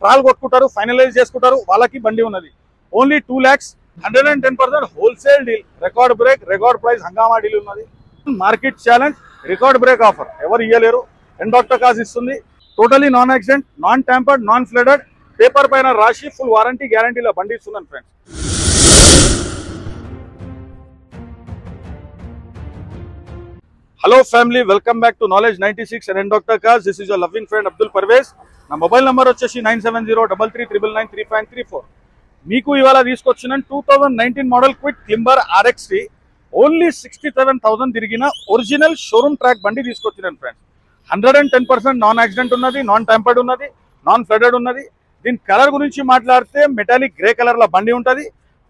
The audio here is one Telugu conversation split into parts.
ట్రాల్ కొట్టుకుంటారు, ఫైనలైజ్ చేసుకుంటారు, వాళ్ళకి బండి ఉన్నది. Only 2 lakhs 110% wholesale deal, record break, record price, హంగామా డీల్ ఉన్నది. Market challenge, record break offer ఎవరు ఇయ్యలేరు. ఎండాక్టర్ కార్స్ ఇస్తుంది. Totally non accident, non tampered, non flooded, paper పైన రాసి ఫుల్ వారంటీ గ్యారంటీలో బండి ఇస్తున్నాను friends. Hello family, welcome back to knowledge 96 and ఎండాక్టర్ cars. This is your loving friend Abdul Parvez. నా మొబైల్ నెంబర్ వచ్చేసి 9703399353. మీకు ఇవాళ తీసుకొచ్చిన 2019 మోడల్ క్విడ్ క్లింబర్ RXT ఓన్లీ 67,000 తిరిగిన ఒరిజినల్ షోరూమ్ ట్రాక్ బండి తీసుకొచ్చినాను ఫ్రెండ్స్. 110% నాన్ యాక్సిడెంట్ ఉన్నది, నాన్ టెంపర్డ్ ఉన్నది, నాన్ ఫ్లడెడ్ ఉన్నది. దీని కలర్ గురించి మాట్లాడితే మెటాలిక్ గ్రే కలర్ లో బండి ఉంటుంది.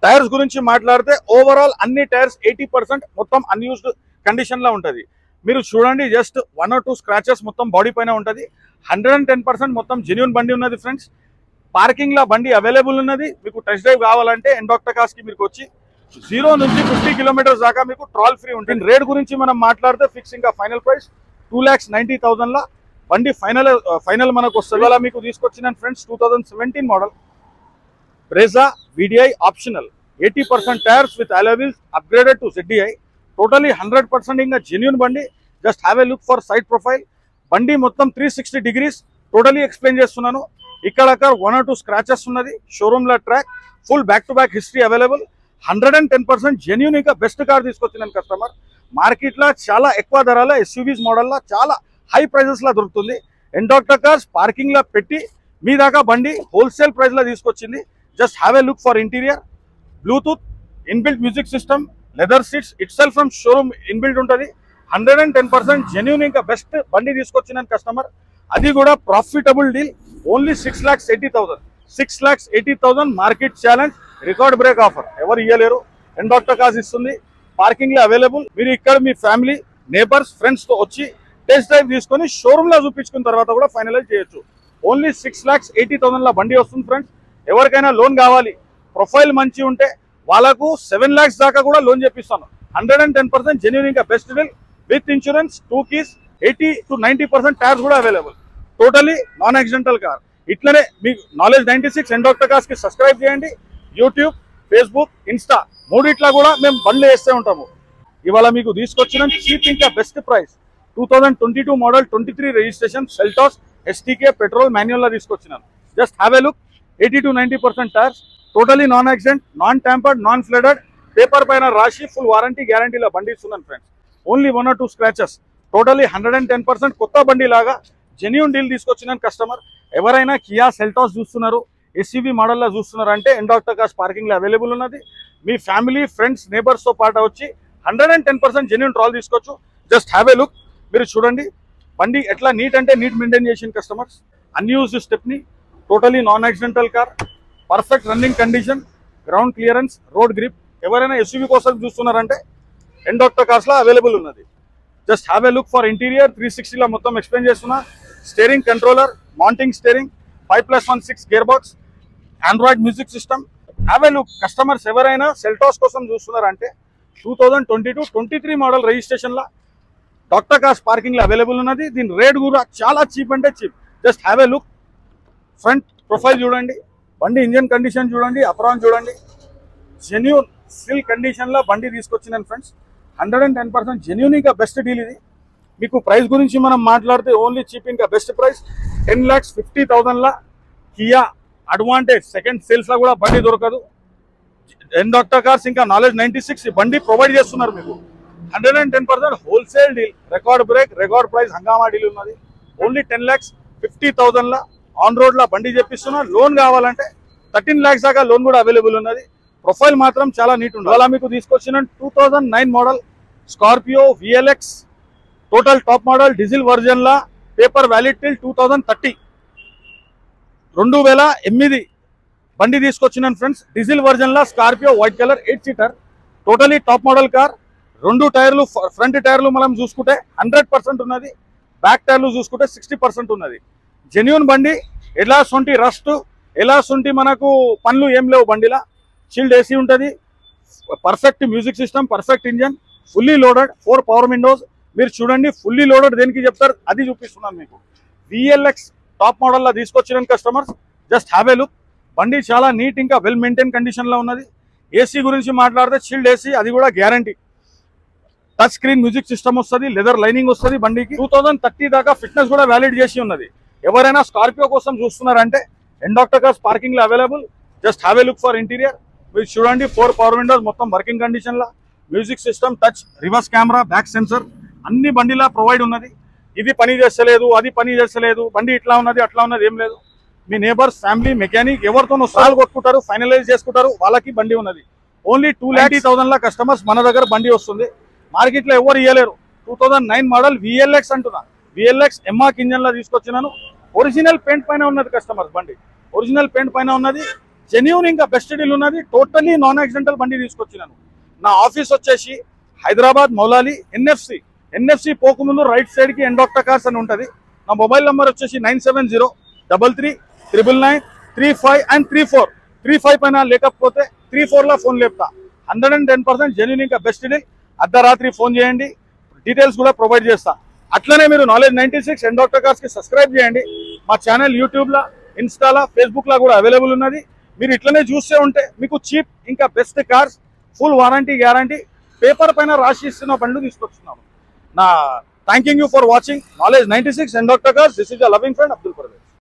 టైర్స్ గురించి మాట్లాడితే ఓవరాల్ అన్ని టైర్స్ 80% మొత్తం అన్యూజ్డ్ కండిషన్ లో ఉంటుంది. మీరు చూడండి, జస్ట్ 1 or 2 స్క్రాచెస్ మొత్తం బాడీ పైన ఉంటుంది. 110% మొత్తం జెన్యూన్ బండి ఉన్నది ఫ్రెండ్స్. పార్కింగ్ లో బండి అవైలబుల్ ఉన్నది. మీకు టెస్ట్ డ్రైవ్ కావాలంటే ఎండాక్టర్ కార్స్ కి మీరు వచ్చి 0 నుంచి 50 kilometers దాకా మీకు ట్రాల్ ఫ్రీ ఉంటుంది. రేట్ గురించి మనం మాట్లాడితే ఫిక్సింగ్ ఫైనల్ ప్రైస్ 2,90,000 లా బండి ఫైనల్ మనకు వస్తుంది. అలా మీకు తీసుకొచ్చిన friends 2017 model Brezza VDI optional, 80% tyres with alloy wheels, upgraded to ZDI. Totally 100% ఇంకా జెన్యూన్ బండి. Just have a look for side profile. బండి మొత్తం 360 degrees టోటలీ ఎక్స్ప్లెయిన్ చేస్తున్నాను. ఇక్కడ 1 or 2 స్క్రాచెస్ ఉన్నది. షోరూమ్ లో track, full back to back history available. 110% genuine ఇంకా బెస్ట్ కార్ తీసుకొచ్చినాను కస్టమర్. మార్కెట్ లో చాలా ఎక్కువ ధరలో SUVs మోడల్ లో చాలా హై ప్రైజెస్ లో దొరుకుతుంది. ఎండాక్టర్ కార్స్ పార్కింగ్ లో పెట్టి మీ దాకా బండి హోల్సేల్ ప్రైస్ లో తీసుకొచ్చింది. Just have a look for interior, Bluetooth, inbuilt music system, leather seats, it self from showroom inbuilt ఉంటుంది. 110% జెన్యూన్ ఇంకా బెస్ట్ బండి తీసుకొచ్చినాను కస్టమర్. అది కూడా profitable deal. Only 6,80,000 6,80,000 market challenge, record break offer ఎవరు ఇయ్యలేరు. ఎండాక్టర్ కార్స్ ఇస్తుంది. పార్కింగ్ లో అవైలబుల్. మీరు ఇక్కడ మీ ఫ్యామిలీ, నేబర్స్, ఫ్రెండ్స్ తో వచ్చి టెస్ట్ డ్రైవ్ తీసుకొని షోరూమ్ లో చూపించుకున్న తర్వాత కూడా ఫైనలైజ్ చేయొచ్చు. ఓన్లీ 6,80,000 లా బండి వస్తుంది ఫ్రెండ్స్. ఎవరికైనా లోన్ కావాలి, ప్రొఫైల్ మంచి ఉంటే వాళ్ళకు 7 lakhs దాకా కూడా లోన్ చేపిస్తాను. 110% జెన్యూన్ ఇంకా best deal with insurance, 2 keys, 80 to 90% tyres కూడా available. Totally non accidental car. ఇట్లనే మీకు నాలెడ్జ్ 96 ఎండాక్టర్ కార్స్ కి సబ్స్క్రైబ్ చేయండి. యూట్యూబ్, ఫేస్బుక్, ఇన్స్టా మూడిట్లా కూడా మేము బండ్లు వేస్తూ ఉంటాము. ఇవాళ మీకు తీసుకొచ్చిన చీప్ ఇంకా best price 2022 model 23 registration Seltos STK petrol manual లో తీసుకొచ్చినాను. Just have a look. 80 to 90% tyres, totally non accident, non tampered, non flooded, paper పైన రాసి ఫుల్ వారంటీ గ్యారంటీలో బండి ఇస్తున్నాను friends. Only 1 or 2 scratches. Totally 110% కొత్త బండి లాగా జెన్యూన్ డీల్ తీసుకొచ్చినాను కస్టమర్. ఎవరైనా కియా సెల్టాస్ చూస్తున్నారు, SUV మోడల్లో చూస్తున్నారు అంటే ఎండాక్టర్ కార్స్ పార్కింగ్ లో అవైలబుల్ ఉన్నది. మీ ఫ్యామిలీ, ఫ్రెండ్స్, నేబర్స్ తో పాటు వచ్చి 110% జెన్యూన్ ట్రాల్ తీసుకోవచ్చు. Just have a look. మీరు చూడండి బండి ఎట్లా నీట్ అంటే నీట్ మెయింటైన్ చేసిన customers. Unused stepney, totally non accidental car, perfect running condition, ground clearance, road grip. ఎవరైనా SUV కోసం చూస్తున్నారంటే ఎండాక్టర్ కార్స్ లో అవైలబుల్ ఉన్నది. Just have a look for interior. 360 లో మొత్తం ఎక్స్ప్లెయిన్ చేస్తున్నా. Steering controller, mounting steering, 5+1 6 gear box, Android music system. Have a look. Customers ఎవరైనా సెల్టాస్ కోసం చూస్తున్నారంటే 2022-23 మోడల్ రిజిస్ట్రేషన్ లా డాక్టర్ కార్స్ పార్కింగ్ లో అవైలబుల్ ఉన్నది. దీని రేట్ కూడా చాలా చీప్ అంటే cheap. Just have a look. Front profile చూడండి, బండి ఇంజన్ కండిషన్ చూడండి, అప్రాన్ చూడండి. జెన్యూన్ సిల్ కండిషన్ లో బండి తీసుకొచ్చినాను ఫ్రెండ్స్. 110% జెన్యూన్ ఇంకా బెస్ట్ డీల్ ఇది. మీకు ప్రైస్ గురించి మనం మాట్లాడితే ఓన్లీ చీప్ ఇంకా బెస్ట్ ప్రైస్ 10,50,000 లా కియా అడ్వాంటేజ్ సెకండ్ సేల్స్ లో కూడా బండి దొరకదు. ఎండాక్టర్ కార్స్ ఇంకా నాలెడ్జ్ 96 ఈ బండి ప్రొవైడ్ చేస్తున్నారు మీకు. 110% wholesale deal, record break, record price, హంగామా డీల్ ఉన్నది. ఓన్లీ 10,50,000 లా ఆన్ రోడ్ లా బండి చెప్పిస్తున్నా. లోన్ కావాలంటే 13 lakhs దాకా లోన్ కూడా అవైలబుల్ ఉన్నది. ప్రొఫైల్ మాత్రం చాలా నీట్ ఉంది. అలా మీకు తీసుకొచ్చిన 2009 model Scorpio VLX total top model diesel version లా పేపర్ వ్యాలిడ్ టిల్ 2030. 2008 బండి తీసుకొచ్చినాను ఫ్రెండ్స్. డీజిల్ వర్జన్ లా Scorpio white colour 8 seater totally top model car. 2 టైర్లు, ఫ్రంట్ టైర్లు మనం చూసుకుంటే 100% ఉన్నది. బ్యాక్ టైర్లు చూసుకుంటే 60% ఉన్నది. జెన్యూన్ బండి. ఎలా సొంటి రస్ట్, ఎలా సొంటి మనకు పనులు ఏం లేవు బండిలా. చిల్డ్ AC ఉంటుంది, perfect music system, perfect engine, fully loaded, 4 power Windows. మీరు చూడండి ఫుల్లీ లోడెడ్ దేనికి చెప్తారు అది చూపిస్తున్నాను మీకు. VLX టాప్ మోడల్ లా తీసుకొచ్చిన customers just have a look. బండి చాలా నీట్ ఇంకా వెల్ మెయింటైన్ కండిషన్లో ఉన్నది. ఏసీ గురించి మాట్లాడితే చిల్డ్ ఏసీ, అది కూడా guarantee. Touch screen music system వస్తుంది, లెదర్ లైనింగ్ వస్తుంది బండికి. 2030 దాకా ఫిట్నెస్ కూడా వ్యాలిడ్ చేసి ఉన్నది. ఎవరైనా స్కార్పియో కోసం చూస్తున్నారంటే ఎండాక్టర్ కార్స్ పార్కింగ్లో available. Just have a look for interior. మీరు చూడండి, 4 పవర్ విండోస్ మొత్తం వర్కింగ్ కండిషన్లో, music system, touch, reverse camera, back sensor అన్ని బండిలా ప్రొవైడ్ ఉన్నది. ఇది పని చేస్తలేదు, అది పని చేస్తలేదు, బండి ఇట్లా ఉన్నది అట్లా ఉన్నది ఏం లేదు. మీ నేబర్స్, ఫ్యామిలీ, మెకానిక్ ఎవరితోనూ సాల్ కొట్టుకుంటారు, ఫైనలైజ్ చేసుకుంటారు, వాళ్ళకి బండి ఉన్నది. ఓన్లీ 2,80,000 కస్టమర్స్ మన దగ్గర బండి వస్తుంది. మార్కెట్లో ఎవరు ఇవ్వలేరు. 2009 మోడల్ VLX అంటున్నా. VLX ఎమ్మాక్ ఇంజన్లో తీసుకొచ్చినాను. ఒరిజినల్ పెయింట్ పైన ఉన్నది కస్టమర్స్ బండి. ఒరిజినల్ పెయింట్ పైన ఉన్నది. జెన్యూన్ ఇంకా బెస్ట్ డీల్ ఉన్నది. టోటల్లీ నాన్ యాక్సిడెంటల్ బండి తీసుకొచ్చినాను. నా ఆఫీస్ వచ్చేసి హైదరాబాద్ మౌలాలి ఎన్ఎఫ్సి పోకముందు రైట్ సైడ్కి ఎండాక్టర్ కార్స్ అని ఉంటుంది. నా మొబైల్ నెంబర్ వచ్చేసి 9703399935 అండ్ 34 పైన, లేకపోతే 34లో ఫోన్ లేపుతా. 110% జెన్యూన్ ఇంకా బెస్ట్ డీల్. అర్ధరాత్రి ఫోన్ చేయండి, డీటెయిల్స్ కూడా ప్రొవైడ్ చేస్తా. అట్లనే మీరు నాలెడ్జ్ 96 ఎండాక్టర్ కార్స్కి సబ్స్క్రైబ్ చేయండి. మా ఛానల్ యూట్యూబ్లో, ఇన్స్టాలో, ఫేస్బుక్లో కూడా అవైలబుల్ ఉన్నది. మీరు ఇట్లనే చూస్తే ఉంటే మీకు చీప్ ఇంకా best cars, full warranty guarantee, paper పైన రాసి ఇస్తున్న బండ్లు తీసుకొస్తున్నాము. నా thanking you for watching knowledge 96 ఎండాక్టర్ cars. This is the loving friend Abdul Parvez.